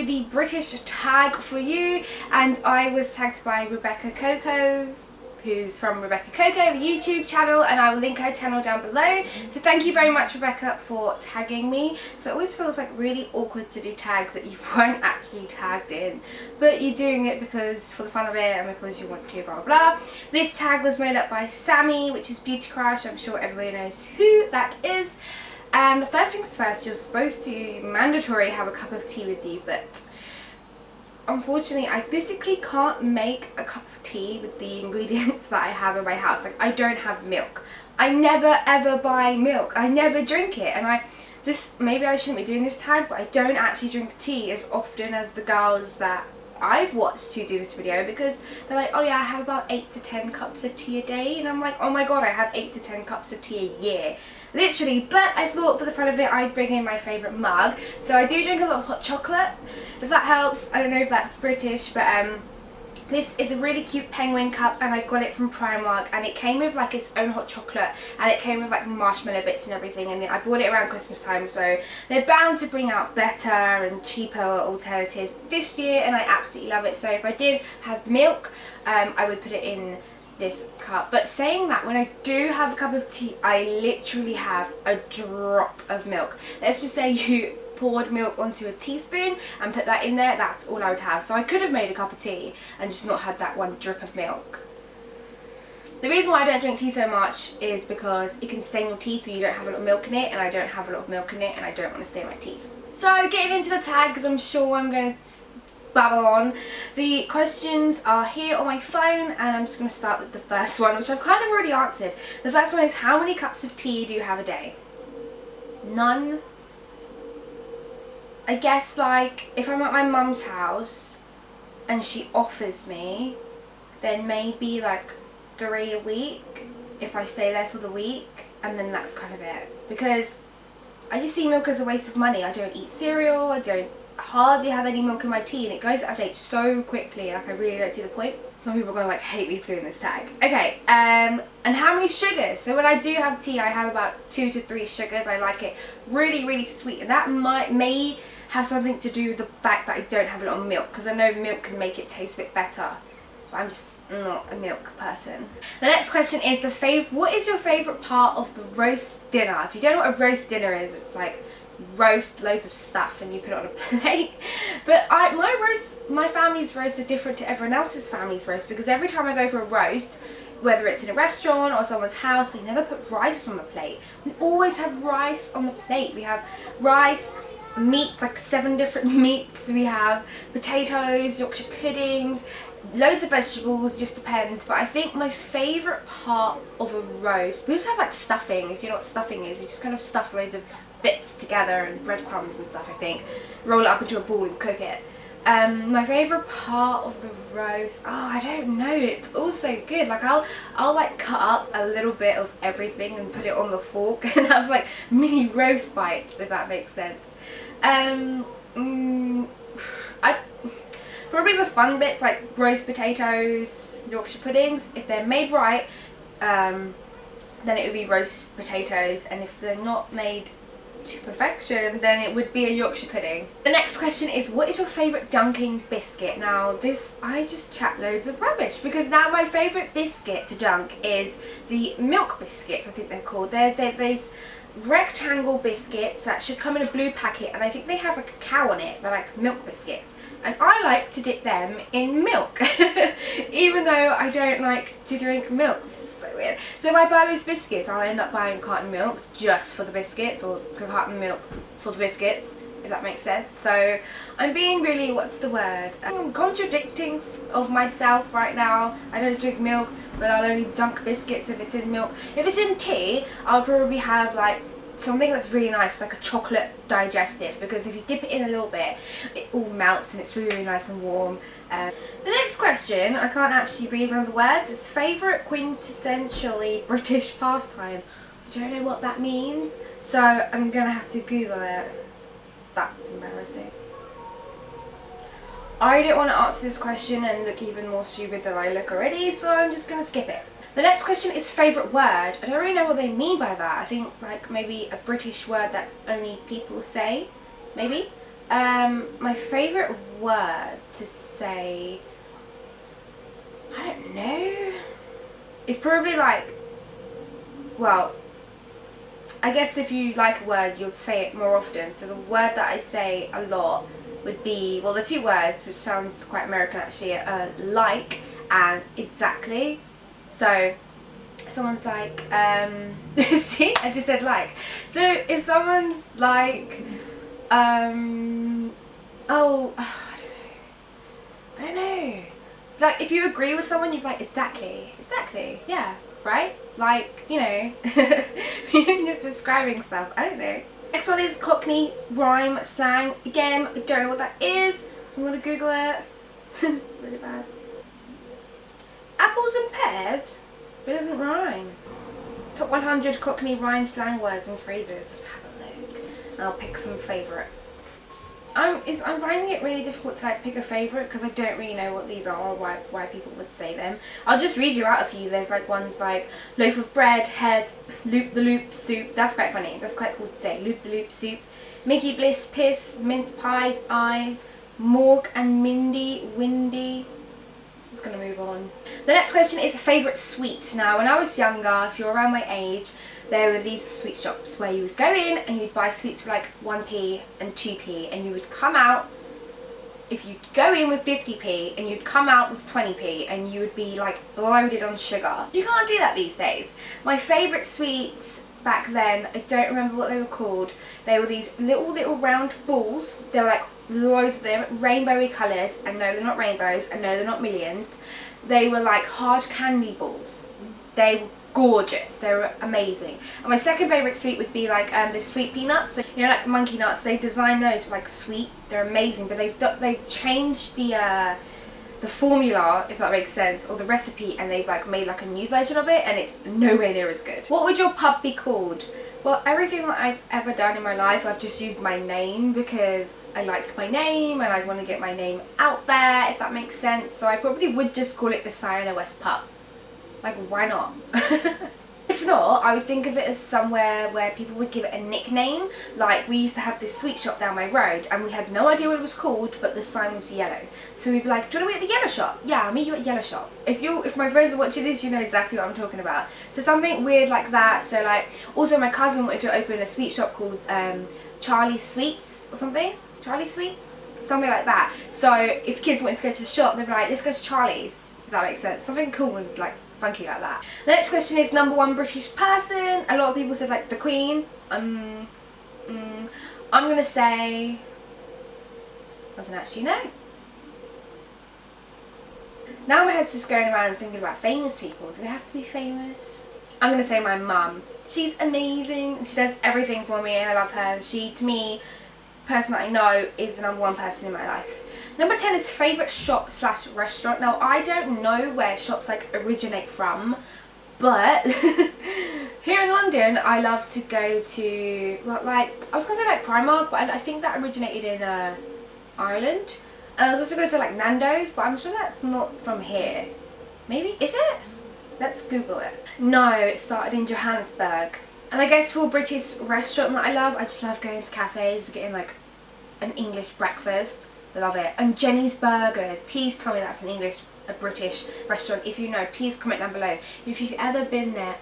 do the British tag for you, and I was tagged by Rebecca Coco, who's from Rebecca Coco, the YouTube channel, and I will link her channel down below. So thank you very much, Rebecca, for tagging me. So it always feels like really awkward to do tags that you weren't actually tagged in, but you're doing it because for the fun of it and because you want to, blah blah blah. This tag was made up by Sammy, which is Beauty Crush. I'm sure everybody knows who that is. And the first things first, you're supposed to mandatory have a cup of tea with you, but unfortunately I physically can't make a cup of tea with the ingredients that I have in my house. Like, I don't have milk. I never ever buy milk. I never drink it, and maybe I shouldn't be doing this tag, but I don't actually drink tea as often as the girls that I've watched to do this video, because they're like, oh yeah, I have about 8 to 10 cups of tea a day, and I'm like, oh my god, I have 8 to 10 cups of tea a year. Literally. But I thought for the fun of it I'd bring in my favourite mug. So I do drink a lot of hot chocolate, if that helps. I don't know if that's British, but this is a really cute penguin cup, and I got it from Primark, and it came with like its own hot chocolate, and it came with like marshmallow bits and everything, and I bought it around Christmas time, so they're bound to bring out better and cheaper alternatives this year, and I absolutely love it. So if I did have milk, I would put it in this cup. But saying that, when I do have a cup of tea, I literally have a drop of milk. Let's just say you poured milk onto a teaspoon and put that in there, that's all I would have. So I could have made a cup of tea and just not had that one drip of milk. The reason why I don't drink tea so much is because it can stain your teeth when you don't have a lot of milk in it, and I don't have a lot of milk in it, and I don't want to stain my teeth. So getting into the tag, because I'm sure I'm going to babble on. The questions are here on my phone, and I'm just going to start with the first one, which I've kind of already answered. The first one is, how many cups of tea do you have a day? None. I guess, like, if I'm at my mum's house and she offers me, then maybe like 3 a week if I stay there for the week, and then that's kind of it. Because I just see milk as a waste of money. I don't eat cereal, I don't hardly have any milk in my tea, and it goes out of date so quickly. Like, I really don't see the point. Some people are gonna like hate me for doing this tag. Okay, and how many sugars? So when I do have tea, I have about 2 to 3 sugars. I like it really, really sweet, and that may have something to do with the fact that I don't have a lot of milk, because I know milk can make it taste a bit better, but I'm just not a milk person. The next question is what is your favourite part of the roast dinner? If you don't know what a roast dinner is, it's like roast loads of stuff and you put it on a plate. But my family's roast are different to everyone else's family's roast, because every time I go for a roast, whether it's in a restaurant or someone's house, they never put rice on the plate. We always have rice on the plate. We have rice, meats, like 7 different meats. We have potatoes, Yorkshire puddings, loads of vegetables, just depends. But I think my favourite part of a roast, we also have like stuffing. If you know what stuffing is, you just kind of stuff loads of bits together and breadcrumbs and stuff, I think. Roll it up into a ball and cook it. My favourite part of the roast, I don't know, it's all so good. Like, I'll like cut up a little bit of everything and put it on the fork and have like mini roast bites, if that makes sense. Probably the fun bits, like roast potatoes, Yorkshire puddings. If they're made right, then it would be roast potatoes, and if they're not made to perfection, then it would be a Yorkshire pudding. The next question is, what is your favourite dunking biscuit? Now this, I just chat loads of rubbish, because now my favourite biscuit to dunk is the milk biscuits, I think they're called. They're these rectangle biscuits that should come in a blue packet, and I think they have like a cow on it. They're like milk biscuits, and I like to dip them in milk even though I don't like to drink milk. So weird. So if I buy those biscuits, I'll end up buying carton milk just for the biscuits, or carton milk for the biscuits, if that makes sense. So I'm being really, what's the word, I'm contradicting of myself right now. I don't drink milk, but I'll only dunk biscuits if it's in milk. If it's in tea, I'll probably have like something that's really nice, like a chocolate digestive, because if you dip it in a little bit, it all melts and it's really, really nice and warm. The next question, I can't actually read one of the words. It's favourite quintessentially British pastime. I don't know what that means, so I'm gonna have to Google it. That's embarrassing. I don't want to answer this question and look even more stupid than I look already, so I'm just gonna skip it. The next question is favourite word. I don't really know what they mean by that. I think like maybe a British word that only people say, maybe. My favourite word to say, I don't know. It's probably like, well, I guess if you like a word, you'll say it more often. So the word that I say a lot would be, well, the two words, which sounds quite American actually, like and exactly. So someone's like, see, I just said like. So if someone's like, oh, I don't know. Like if you agree with someone, you'd be like, exactly, yeah, right? Like, you know, you're describing stuff. I don't know. Next one is Cockney rhyme slang. Again, I don't know what that is, so I'm gonna Google it. It's really bad. Apples and pears? But it doesn't rhyme. Top 100 Cockney rhyme slang words and phrases. Let's have a look. I'll pick some favourites. I'm finding it really difficult to like pick a favourite because I don't really know what these are or why people would say them. I'll just read you out a few. There's like ones like loaf of bread, head, loop the loop, soup. That's quite funny. That's quite cool to say. Loop the loop, soup. Mickey bliss, piss, mince pies, eyes, Mork and Mindy, windy. I'm just going to move on. The next question is a favourite sweet. Now when I was younger, if you're around my age, there were these sweet shops where you would go in and you'd buy sweets for like 1p and 2p, and you would come out, if you'd go in with 50p and you'd come out with 20p, and you would be like loaded on sugar. You can't do that these days. My favourite sweets back then, I don't remember what they were called. They were these little round balls. They were like loads of them, rainbowy colours, and no they're not rainbows, and no they're not millions. They were like hard candy balls. They were gorgeous. They were amazing. And my second favourite sweet would be like the sweet peanuts. So, you know, like monkey nuts. They designed those for like sweet. They're amazing, but they've changed the formula, if that makes sense, or the recipe, and they've like made like a new version of it, and it's nowhere near as good. What would your pub be called? Well, everything that I've ever done in my life, I've just used my name because I like my name and I want to get my name out there, if that makes sense. So I probably would just call it the Siana West Pub. Like, why not? If not, I would think of it as somewhere where people would give it a nickname. Like, we used to have this sweet shop down my road and we had no idea what it was called, but the sign was yellow. So we'd be like, do you want to meet at the yellow shop? Yeah, I'll meet you at yellow shop. If my friends are watching this, you know exactly what I'm talking about. So something weird like that. So like, also my cousin wanted to open a sweet shop called Charlie's Sweets or something. Charlie's Sweets? Something like that. So if kids wanted to go to the shop, they'd be like, let's go to Charlie's. If that makes sense. Something cool and like funky like that. The next question is number one British person. A lot of people said like the Queen. I'm gonna say, I don't actually know. Now my head's just going around thinking about famous people. Do they have to be famous? I'm gonna say my mum. She's amazing. She does everything for me and I love her. She, to me, person that I know, is the number one person in my life. Number 10 is favourite shop slash restaurant. Now I don't know where shops like originate from, but here in London I love to go to, well, like, I was going to say like Primark, but I think that originated in Ireland. And I was also going to say like Nando's, but I'm sure that's not from here. Maybe? Is it? Let's Google it. No, it started in Johannesburg. And I guess for a British restaurant that I love, I just love going to cafes, getting like an English breakfast. Love it. And Jenny's Burgers. Please tell me that's an English, a British restaurant. If you know, please comment down below. If you've ever been there.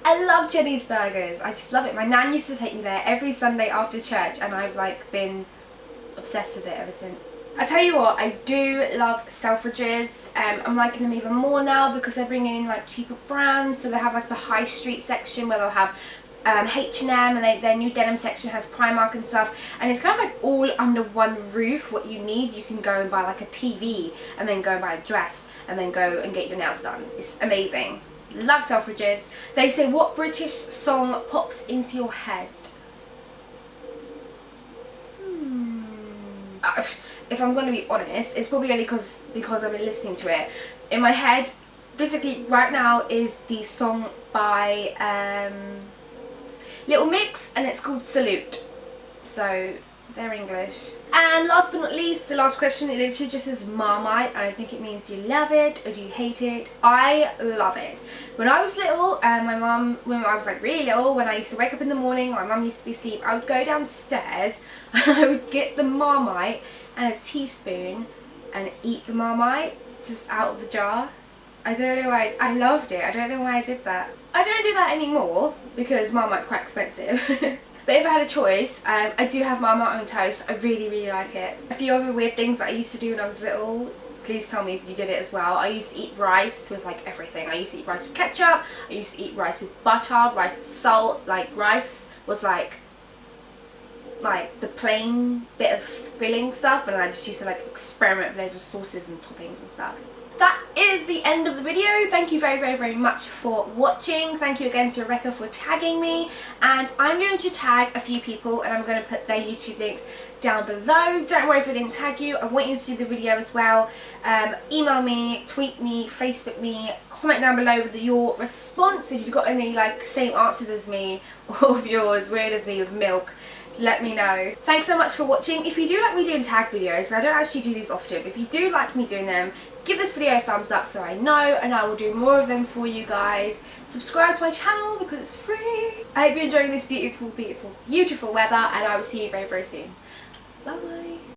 I love Jenny's Burgers. I just love it. My nan used to take me there every Sunday after church, and I've like been obsessed with it ever since. I tell you what, I do love Selfridges. I'm liking them even more now because they're bringing in like cheaper brands. So they have like the high street section where they'll have H&M, and their new denim section has Primark and stuff, and it's kind of like all under one roof. What you need, you can go and buy like a TV, and then go and buy a dress, and then go and get your nails done. It's amazing. Love Selfridges. They say, what British song pops into your head? If I'm going to be honest, it's probably only because I've been listening to it. In my head, physically right now, is the song by Little Mix, and it's called Salute. So They're English. And last but not least, the last question, it literally just says Marmite, and I think it means do you love it or do you hate it? I love it. When I was little, my mum, when I was like really little, when I used to wake up in the morning, my mum used to be asleep, I would go downstairs and I would get the Marmite and a teaspoon and eat the Marmite just out of the jar. I don't know why, I loved it. I don't know why I did that. I don't do that anymore because Marmite's quite expensive. But if I had a choice, I do have Marmite on toast. I really, really like it. A few other weird things that I used to do when I was little, please tell me if you did it as well. I used to eat rice with like everything. I used to eat rice with ketchup. I used to eat rice with butter, rice with salt. Like rice was like the plain bit of filling stuff, and I just used to like experiment with loads of sauces and toppings and stuff. That is the end of the video. Thank you very, very, very much for watching. Thank you again to Rebecca for tagging me, and I'm going to tag a few people and I'm going to put their YouTube links down below. Don't worry if I didn't tag you. I want you to see the video as well. Email me, tweet me, Facebook me, comment down below with your response. If you've got any like same answers as me, or if you're as weird as me with milk, let me know. Thanks so much for watching. If you do like me doing tag videos, and I don't actually do these often, but if you do like me doing them, give this video a thumbs up so I know, and I will do more of them for you guys. Subscribe to my channel because it's free. I hope you're enjoying this beautiful, beautiful, beautiful weather, and I will see you very, very soon. Bye.